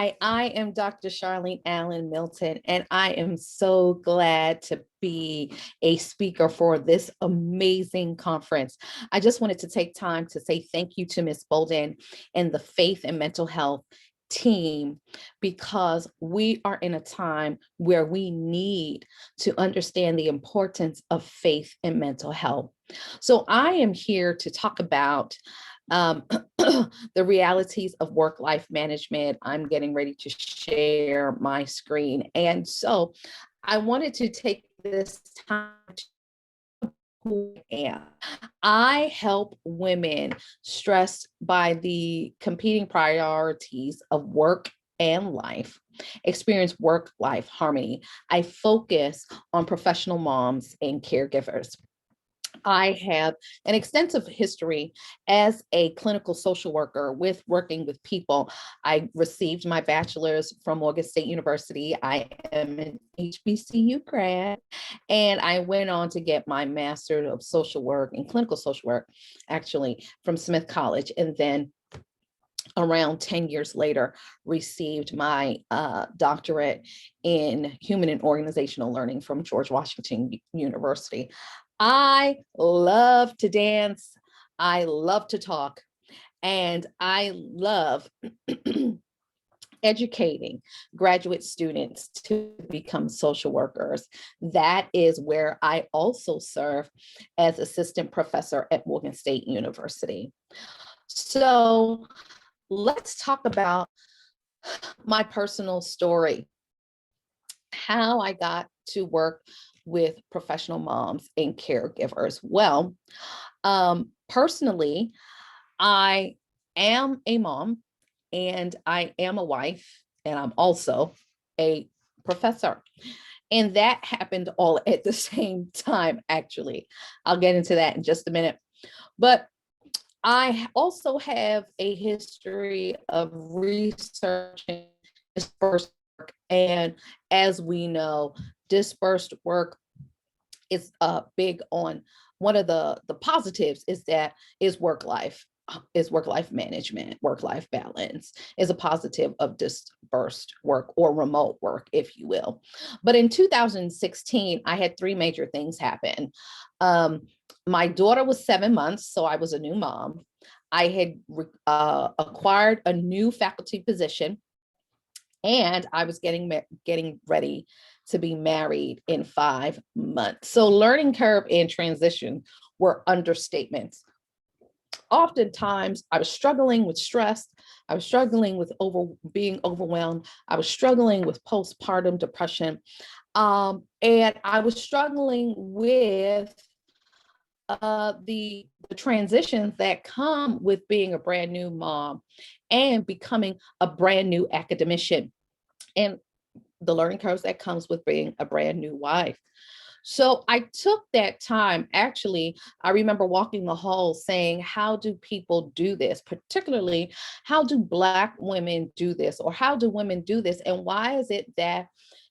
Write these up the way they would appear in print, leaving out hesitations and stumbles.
Hi, I am Dr. Sharlene Allen-Milton, and I am so glad to be a speaker for this amazing conference. I just wanted to take time to say thank you to Ms. Bolden and the Faith and Mental Health team, because we are in a time where we need to understand the importance of faith and mental health. So I am here to talk about um, the realities of work-life management. I'm getting ready to share my screen. And so I wanted to take this time to who I am. I help women stressed by the competing priorities of work and life experience work-life harmony. I focus on professional moms and caregivers. I have an extensive history as a clinical social worker with working with people. I received my bachelor's from Morgan State University. I am an HBCU grad, and I went on to get my master's of social work and clinical social work, actually from Smith College, and then around 10 years later, received my doctorate in human and organizational learning from George Washington University. I love to dance. I love to talk, and I love educating graduate students to become social workers. That is where I also serve as assistant professor at Morgan State University. So let's talk about my personal story, how I got to work with professional moms and caregivers. Well, personally, I am a mom and I am a wife, and I'm also a professor. And that happened all at the same time, actually. I'll get into that in just a minute. But I also have a history of researching dispersed work. And as we know, dispersed work is big on one of the positives is work life management, work-life balance is a positive of dispersed work or remote work, if you will. But in 2016, I had three major things happen. My daughter was 7 months, so I was a new mom. I had acquired a new faculty position, and I was getting ready to be married in 5 months. So learning curve and transition were understatements. Oftentimes, I was struggling with stress. I was struggling with being overwhelmed. I was struggling with postpartum depression. And I was struggling with the transitions that come with being a brand new mom and becoming a brand new academician, and the learning curves that comes with being a brand new wife. So I took that time. Actually, I remember walking the halls saying, how do people do this? Particularly, how do Black women do this? Or how do women do this? And why is it that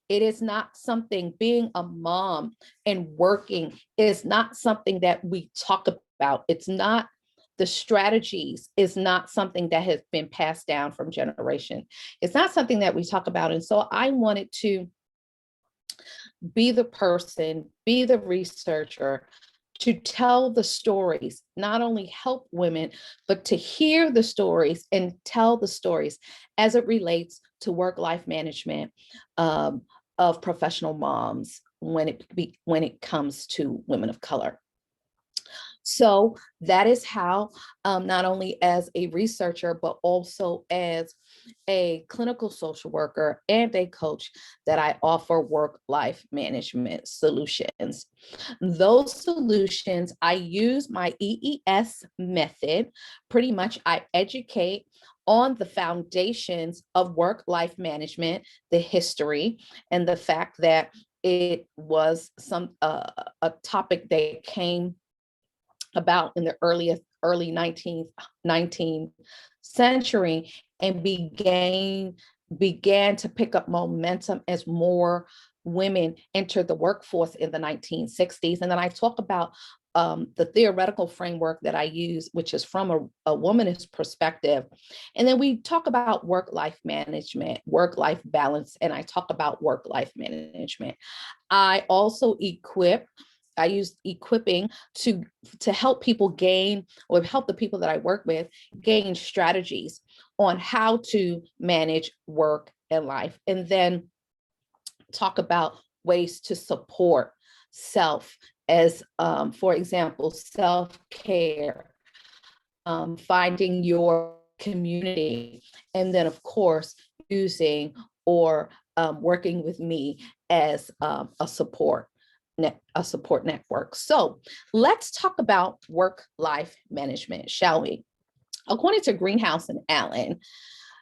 it is not something, being a mom and working is not something that we talk about. It's not, the strategies is not something that has been passed down from generation. It's not something that we talk about. And so I wanted to be the person, be the researcher, to tell the stories, not only help women, but to hear the stories and tell the stories as it relates to work-life management of professional moms when it comes to women of color. So that is how, not only as a researcher, but also as a clinical social worker and a coach, that I offer work-life management solutions. Those solutions, I use my EES method. Pretty much, I educate on the foundations of work-life management, the history, and the fact that it was a topic that came about in the early 19th century, and began to pick up momentum as more women entered the workforce in the 1960s. And then I talk about the theoretical framework that I use, which is from a womanist perspective. And then we talk about work-life management, work-life balance, and I talk about work-life management. I also I use equipping to help people gain, or help the people that I work with gain strategies on how to manage work and life. And then talk about ways to support self, as for example, self-care, finding your community, and then of course using or working with me as a support network. So let's talk about work-life management, shall we? According to Greenhouse and Allen,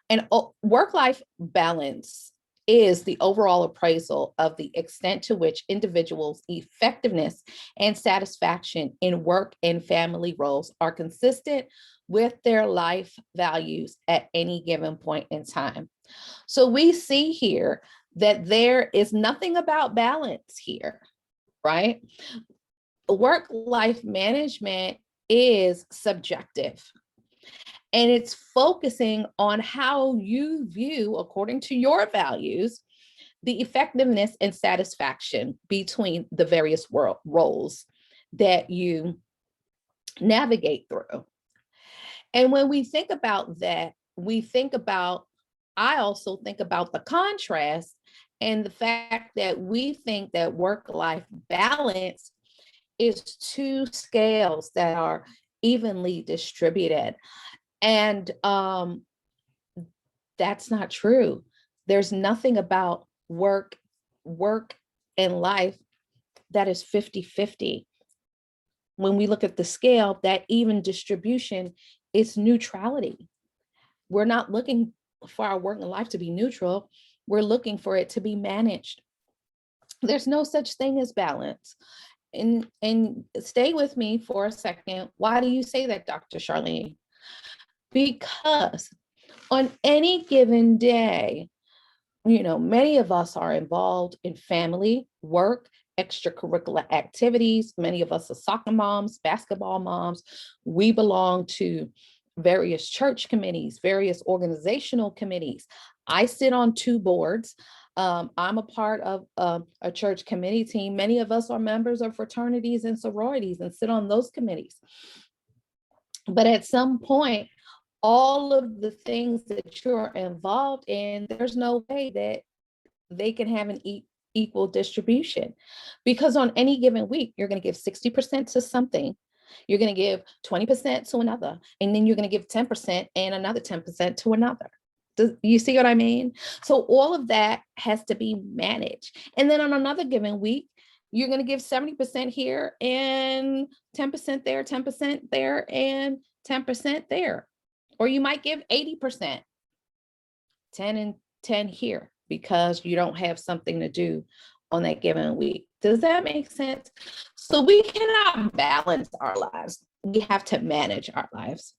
and work-life balance is the overall appraisal of the extent to which individuals' effectiveness and satisfaction in work and family roles are consistent with their life values at any given point in time. So we see here that there is nothing about balance here, right? Work-life management is subjective. And it's focusing on how you view, according to your values, the effectiveness and satisfaction between the various roles that you navigate through. And when we think about that, I also think about the contrast and the fact that we think that work-life balance is two scales that are evenly distributed. And that's not true. There's nothing about work and life that is 50-50. When we look at the scale, that even distribution is neutrality. We're not looking for our work and life to be neutral. We're looking for it to be managed. There's no such thing as balance. And stay with me for a second. Why do you say that, Dr. Sharlene? Because on any given day, many of us are involved in family, work, extracurricular activities. Many of us are soccer moms, basketball moms. We belong to various church committees, various organizational committees. I sit on 2 boards. I'm a part of a church committee team. Many of us are members of fraternities and sororities and sit on those committees. But at some point, all of the things that you're involved in, there's no way that they can have an equal distribution, because on any given week, you're going to give 60% to something, you're going to give 20% to another, and then you're going to give 10% and another 10% to another. Do you see what I mean? So all of that has to be managed. And then on another given week, you're going to give 70% here and 10% there, 10% there, and 10% there. Or you might give 80%, 10 and 10 here, because you don't have something to do on that given week. Does that make sense? So we cannot balance our lives. We have to manage our lives.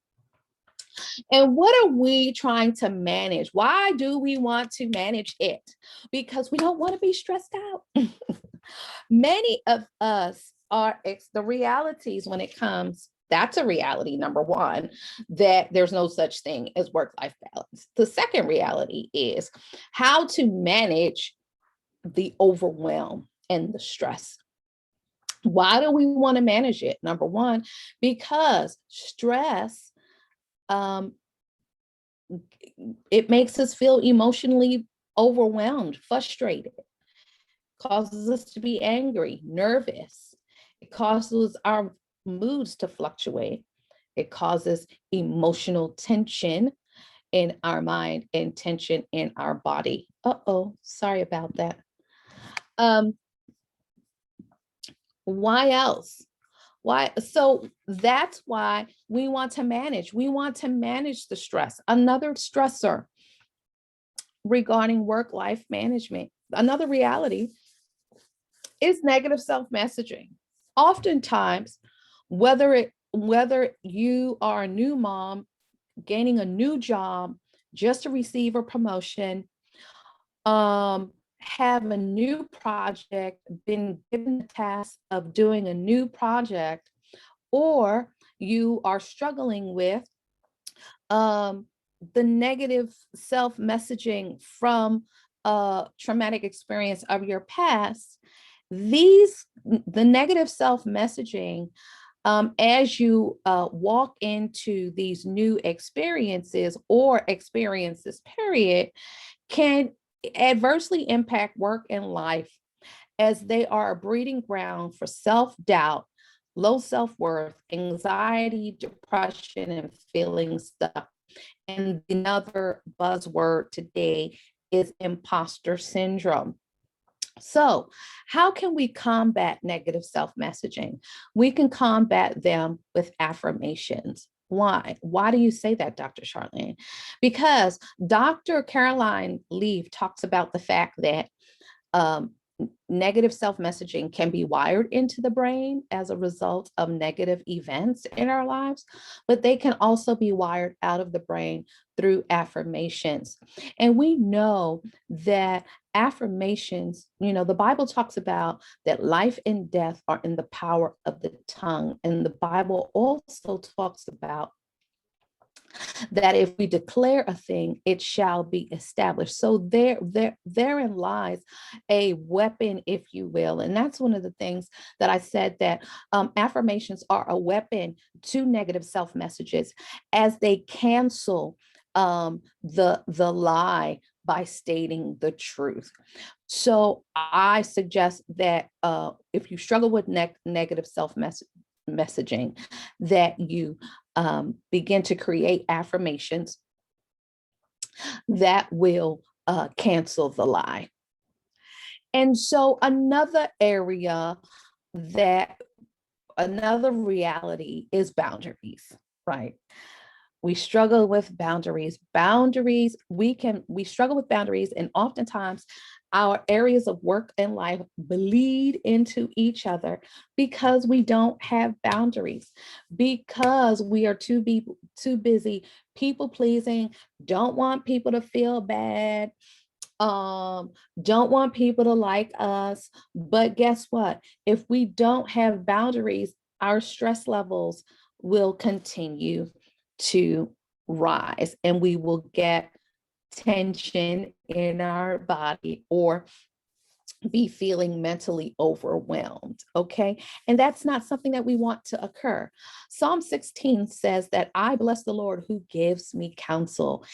And what are we trying to manage? Why do we want to manage it? Because we don't want to be stressed out. Many of us are the realities when it comes. That's a reality, number one, that there's no such thing as work-life balance. The second reality is how to manage the overwhelm and the stress. Why do we want to manage it? Number one, because stress, it makes us feel emotionally overwhelmed, frustrated, causes us to be angry, nervous. It causes our moods to fluctuate. It causes emotional tension in our mind and tension in our body. Sorry about that. Why else? Why? So that's why we want to manage. We want to manage the stress. Another stressor regarding work-life management, another reality is negative self-messaging. Oftentimes, whether you are a new mom, gaining a new job, just to receive a promotion, have a new project, been given the task of doing a new project, or you are struggling with um, the negative self-messaging from a traumatic experience of your past, the negative self-messaging, as you walk into these new experiences or experiences, period, can adversely impact work and life, as they are a breeding ground for self-doubt, low self-worth, anxiety, depression, and feeling stuck. And another buzzword today is imposter syndrome. So, how can we combat negative self messaging? We can combat them with affirmations. Why? Why do you say that, Dr. Sharlene? Because Dr. Caroline Leaf talks about the fact that um, negative self-messaging can be wired into the brain as a result of negative events in our lives, but they can also be wired out of the brain through affirmations. And we know that affirmations, the Bible talks about that life and death are in the power of the tongue. And the Bible also talks about that if we declare a thing, it shall be established. So therein lies a weapon, if you will. And that's one of the things that I said, that affirmations are a weapon to negative self messages, as they cancel the lie by stating the truth. So I suggest that if you struggle with negative self messaging, that you begin to create affirmations that will cancel the lie. And so another reality is boundaries, right? We struggle with boundaries. We struggle with boundaries, and oftentimes our areas of work and life bleed into each other because we don't have boundaries, because we are too busy people pleasing, don't want people to feel bad, don't want people to like us. But guess what? If we don't have boundaries, our stress levels will continue to rise, and we will get tension in our body or be feeling mentally overwhelmed. Okay. And that's not something that we want to occur. Psalm 16 says that I bless the Lord who gives me counsel.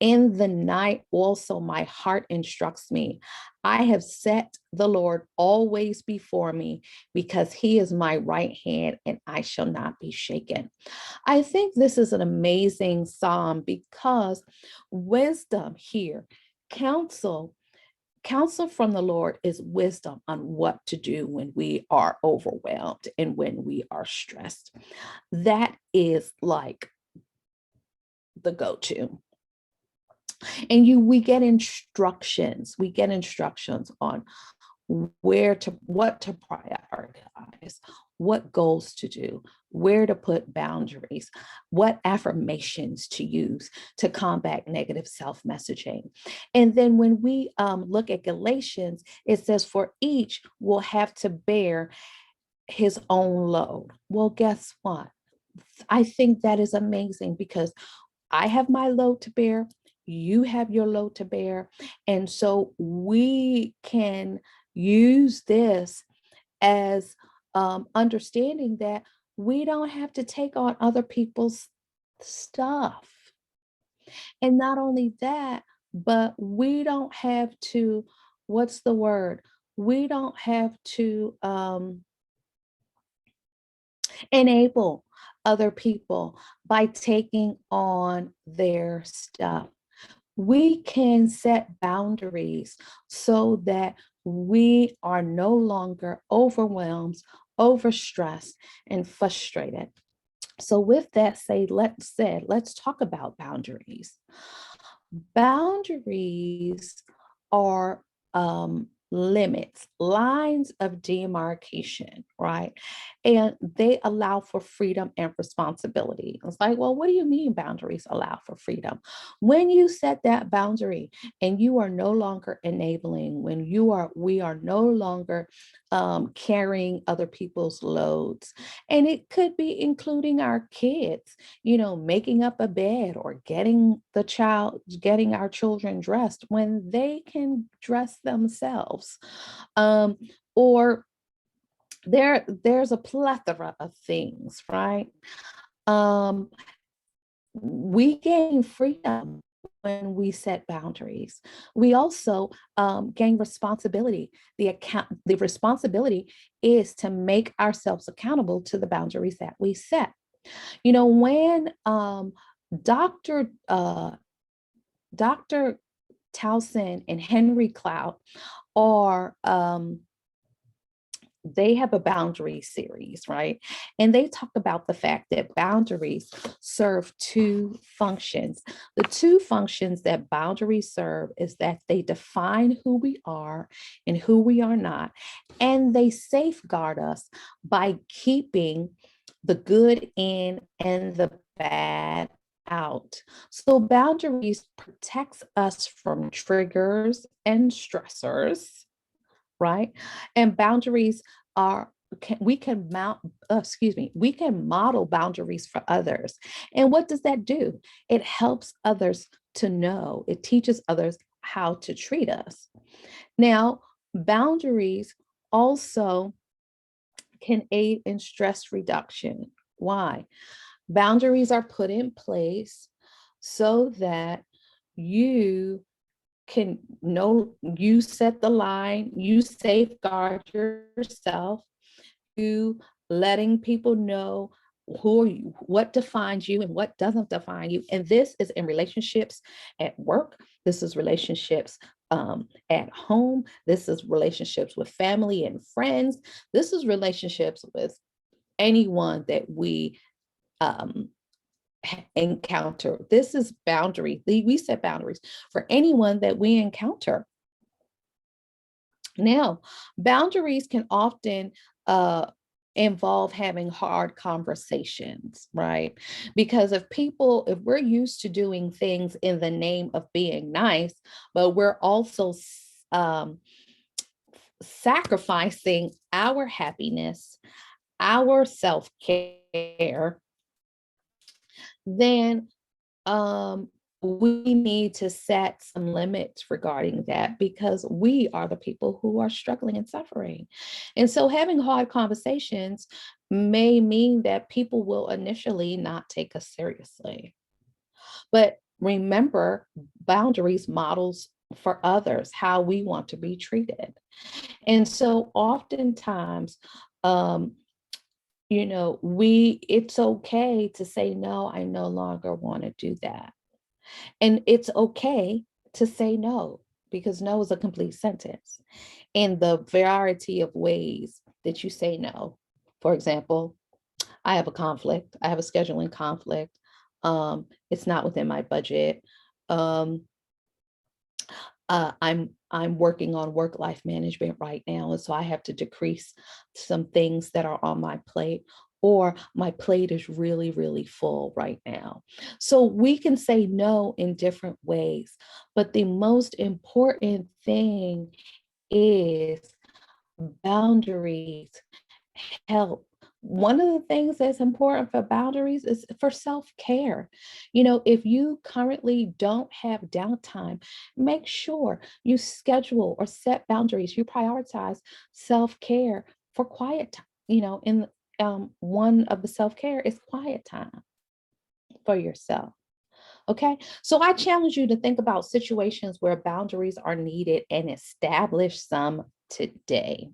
In the night also my heart instructs me. I have set the Lord always before me, because he is my right hand and I shall not be shaken. I think this is an amazing psalm, because wisdom here, counsel from the Lord is wisdom on what to do when we are overwhelmed and when we are stressed. That is like the go-to. And we get instructions. We get instructions on what to prioritize, what goals to do, where to put boundaries, what affirmations to use to combat negative self-messaging. And then when we look at Galatians, it says, for each will have to bear his own load. Well, guess what? I think that is amazing, because I have my load to bear, you have your load to bear. And so we can use this as understanding that we don't have to take on other people's stuff. And not only that, but we don't have to, what's the word? We don't have to enable other people by taking on their stuff. We can set boundaries so that we are no longer overwhelmed, overstressed, and frustrated. So with that said, let's talk about boundaries. Boundaries are limits, lines of demarcation, right? and they allow for freedom and responsibility. It's like, well, what do you mean boundaries allow for freedom? When you set that boundary and you are no longer enabling, when we are no longer carrying other people's loads, and it could be including our kids, making up a bed or getting our children dressed when they can dress themselves. Or there's a plethora of things, right? We gain freedom when we set boundaries. We also gain responsibility. The responsibility is to make ourselves accountable to the boundaries that we set. When Dr. Dr. Towson and Henry Cloud are they have a boundary series, right? And they talk about the fact that boundaries serve two functions. The two functions that boundaries serve is that they define who we are and who we are not, and they safeguard us by keeping the good in and the bad out. So boundaries protects us from triggers and stressors, right? And boundaries are we can model boundaries for others. And what does that do? It helps others to know. It teaches others how to treat us. Now, boundaries also can aid in stress reduction. Why? Boundaries are put in place so that you can know, you set the line, you safeguard yourself, you letting people know who are you, what defines you and what doesn't define you. And this is in relationships at work, this is relationships at home, this is relationships with family and friends, this is relationships with anyone that we encounter. This is boundary. We set boundaries for anyone that we encounter. Now, boundaries can often involve having hard conversations, right? Because if we're used to doing things in the name of being nice, but we're also sacrificing our happiness, our self-care, then we need to set some limits regarding that, because we are the people who are struggling and suffering. And so having hard conversations may mean that people will initially not take us seriously. But remember, boundaries models for others how we want to be treated. And so oftentimes, it's okay to say, no, I no longer want to do that. And it's okay to say no, because no is a complete sentence. In the variety of ways that you say no. For example, I have a conflict. I have a scheduling conflict. It's not within my budget. I'm working on work-life management right now, and so I have to decrease some things that are on my plate, or my plate is really, really full right now. So we can say no in different ways, but the most important thing is boundaries help. One of the things that's important for boundaries is for self-care. If you currently don't have downtime, make sure you schedule or set boundaries. You prioritize self-care for quiet time. In one of the self-care is quiet time for yourself. Okay, so I challenge you to think about situations where boundaries are needed and establish some today.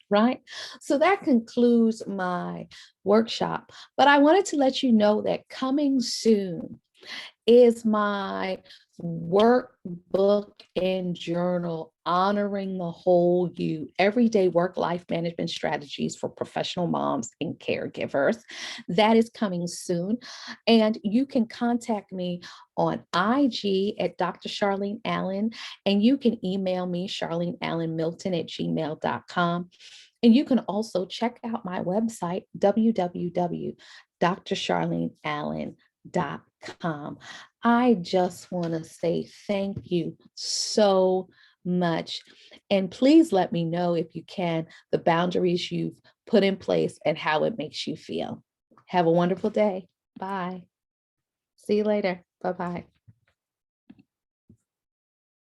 Right? So that concludes my workshop, but I wanted to let you know that coming soon is my workbook and journal, Honoring the Whole You, Everyday Work-Life Management Strategies for Professional Moms and Caregivers. That is coming soon. And you can contact me on IG at Dr. Sharlene Allen, and you can email me, charleneallenmilton@gmail.com. And you can also check out my website, www.drsharleneallen.com. I just want to say thank you so much. And please let me know, if you can, the boundaries you've put in place and how it makes you feel. Have a wonderful day. Bye. See you later. Bye-bye.